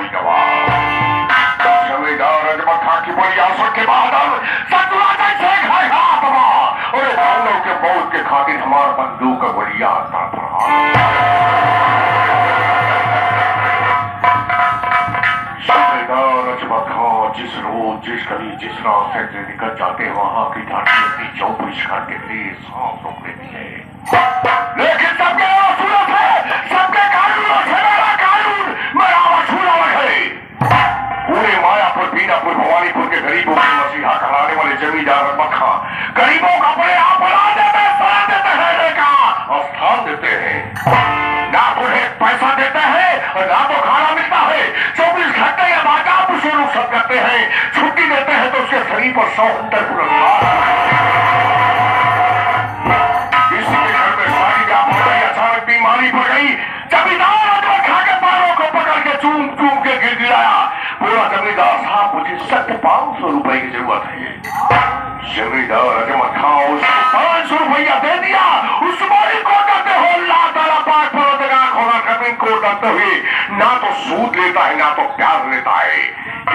कोई जवाब। जमींदार अजमखा की बोली आंसू के बाद सतुआ जैसे खाएगा तबा और दोनों के मौत के खातिर हमारा बंदूक का गोलियां आता था। जमींदार अजमखा जिस रोज जिस गली जिस रास्ते से निकल जाते वहां की घाटी अपनी 24 घंटे के लिए सांस रोक लेती है, लेकिन सबके असूलों से सबके कानूनों से मेरा कानून मेरा असूल है। पूरे मायापुर बीनापुर भवानीपुर के गरीबों को मसीहा कहलाने वाले जमींदार अजमखा गरीबों का अपने आप बना देते हैं का स्थान देते हैं। ना उन्हें पैसा देते हैं और ना तो खाना मिलता है। 24 घंटे या बाजार उसे रुखसत करते हैं, छुट्टी देते हैं तो उसके शरीर पर 170 पुरस्कार। किसी के घर में शादी ब्याह हो गई, अचानक बीमारी पड़ गई, जमींदार अजमखा के पैरों को पकड़ के चूम चूम के गिड़गिड़ाया, बोला जमींदार साहब मुझे सख्त 500 रुपए की जरूरत है। जमींदार अजमखा उसको 500 रुपया दे दिया। उस बोली को करते हो अल्लाह ताला पाक परवरदिगार खुदा करीम को डरते हुए ना तो सूद लेता है ना तो प्यार लेता है,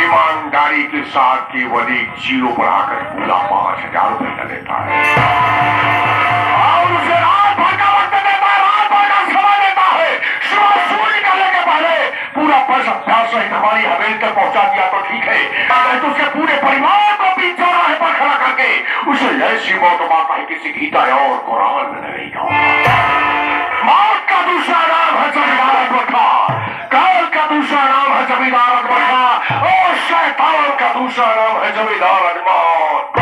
ईमानदारी के साथ केवल एक जीरो बढ़ाकर पूरा 5000 रुपया लेता है और उसे रात भर का वक्त देता है, रात भर का समय देता है। सुबह सूर्य निकलने के पहले पूरा पैसा प्यार सहित हमारी हवेली तक पहुंचा दिया तो ठीक है, तो उसके पूरे परिवार को बीच चौराहे पर खड़ा करके उसे ऐसी मौत मारता है किसी गीता और कुरान में नहीं कहा। मौत का दूसरा नाम है जमींदार अजमखा, काल का दूसरा नाम है जमींदार अजमखा और शैतान का दूसरा नाम है जमींदार Azmat.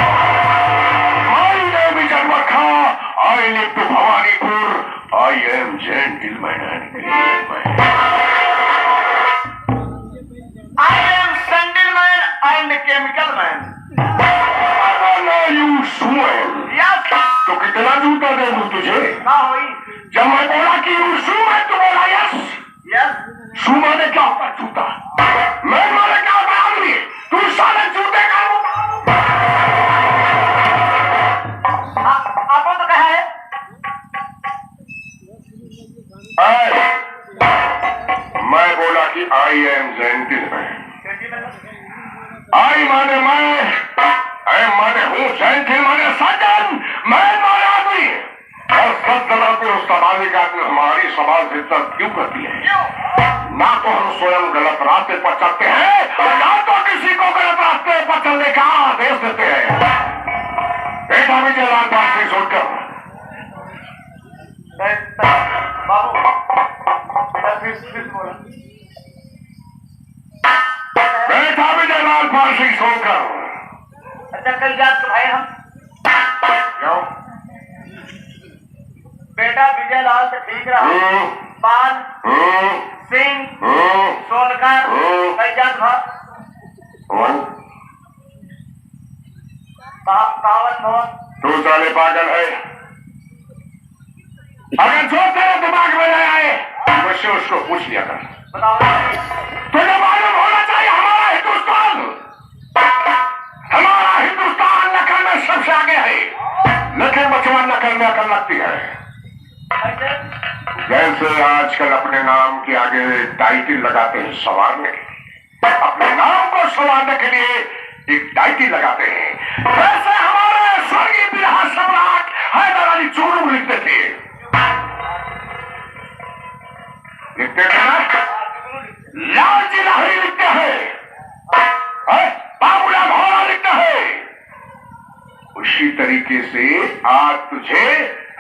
My name is Azamkha, I live to Bhawanipur, I am gentleman and clean man. I am Sandalman and Chemical Man. You swell. Yes. तो कितना जूता दे दूं तुझे? ना हुई। जब मैं बोला कि you shoe है तो बोला yes. Yes. शू माने क्या होता है? जूता। मैं माने क्या होता है? आदमी। तू साले जूते का आपको तो कहा है? मैं बोला कि I am जेंटलमैन। आई माने मैं, माने हूँ जेंटल माने सज्जन, मैं माने आदमी। और सज्जन पे उस सामाजिक आदमी हमारी समाज से इज्जत क्यों करती है? ना तो हम स्वयं गलत रास्ते पर चलते हैं और ना तो किसी को गलत रास्ते पर चलने का आदेश देते हैं। बेटा विजय लाल बात से सुनकर बाबू फिर बोला। बेटा विजय लाल फांसी छोड़कर। अच्छा कल याद तो भाई हम क्यों? बेटा विजय लाल तो ठीक रहा, पाल सिंह सोनकर कल याद था पावन भवन। तू साले पागल है, अगर जो तेरे दिमाग में नहीं आए मुझसे उसको पूछ लिया कर। बताओ तुझे मालूम होना चाहिए हमारा हिंदुस्तान नकल में सबसे आगे है, लेकिन बचवा नकल में अकल लगती है। जैसे आजकल अपने नाम के आगे टाइटल लगाते हैं सवारने, अपने नाम को सवारने के लिए एक टाइटल लगाते हैं, वैसे हमारे स्वर्गीय बिरहा सम्राट हैदर अली चूरू लिखते थे ना, लालजी लाहौरी लिखते हैं, बाबूलाल होरा लिखते हैं। उसी तरीके से आज तुझे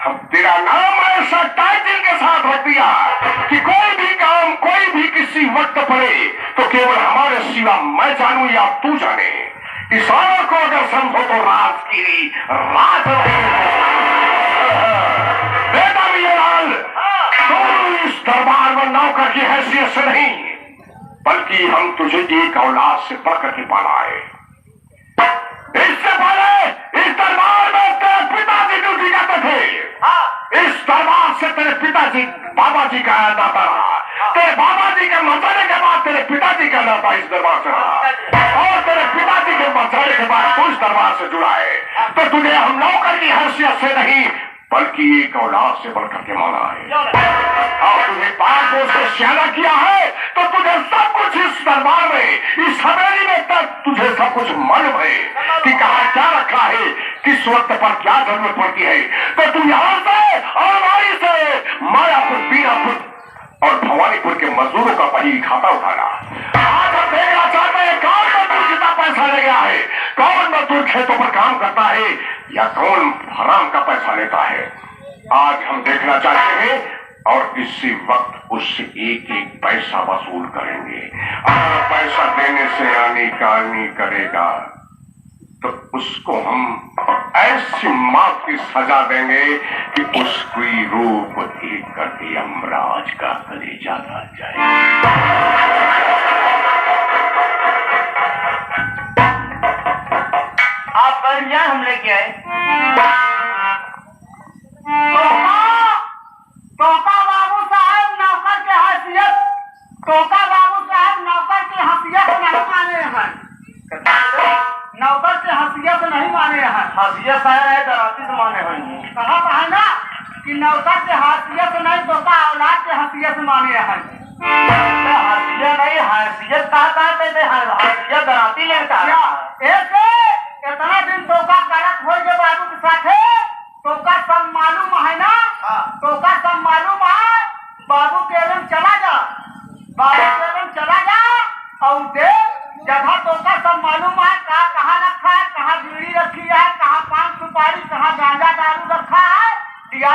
हम तेरा नाम ऐसा टाइटल के साथ रख दिया कि कोई भी काम कोई भी किसी वक्त पड़े तो केवल हमारे सिवा मैं जानूं या तू जाने। इस और को अगर समझो तो राजगिरी राज बेटा विजयलाल, तू इस दरबार में नौकर की हैसियत से नहीं बल्कि हम तुझे एक औलाद से बढ़कर के पाला है। इससे पहले इस दरबार में तेरे पिताजी ड्यूटी करते थे, इस दरबार से तेरे पिताजी बाबा जी का नाता रहा, तेरे बाबा जी के मर जाने के बाद तेरे पिताजी का नाता इस दरबार से रहा और तेरे पिताजी के मर जाने के बाद तू इस दरबार से जुड़ा है। तो तुझे हम नौकर की हैसियत से नहीं बल्कि एक औलाद से बढ़कर के माना है और तुझे पाल पोस के सियाना किया है तो तुझे सब कुछ इस इस हवेली में तक तुझे सब कुछ मालूम है कि कहाँ क्या रखा है, किस वक्त पर क्या जरूरत पड़ती है। तो तू यहाँ से अलमारी से मायापुर, बीनापुर और भवानीपुर के मजदूरों का बही खाता उठाना। आज हम देखना चाहते हैं कौन मजदूर कितना पैसा ले गया है, कौन मजदूर खेतों पर काम करता है या कौन हराम का पैसा लेता है। आज हम देखना चाहते हैं और इसी वक्त उससे एक एक पैसा वसूल करेंगे। अगर पैसा देने से आनी कानी करेगा तो उसको हम ऐसी मौत की सजा देंगे कि उसकी रूह को देख करके यमराज का कलेजा जल जाए। आप बैठ जाए, हम लेके आए। तोका बाबू साहब नौकर के हैसियत, तोका बाबू साहब नौकर की हैसियत नहीं माने हैं, नौकर की हैसियत नहीं माने हैं। हसिया शायर है, दराती से माने होंगे। कहा है ना कि नौकर की हैसियत नहीं, तोका औलाद की हैसियत माने हैं। हसिया नहीं, हैसियत कहा कहते थे, हसिया दराती लेता है। ऐसे इतना दिन तोका करत हो गए बाबू के साथे, तोका सब मालूम है ना, तोका सब मालूम है। बाबू केवल चला जा, बाबू केवल चला जा और देख जगह तोका सब मालूम है, कहाँ रखा है, कहाँ बीड़ी रखी है, कहाँ पान सुपारी, कहाँ गांजा दारू रखा है। दिया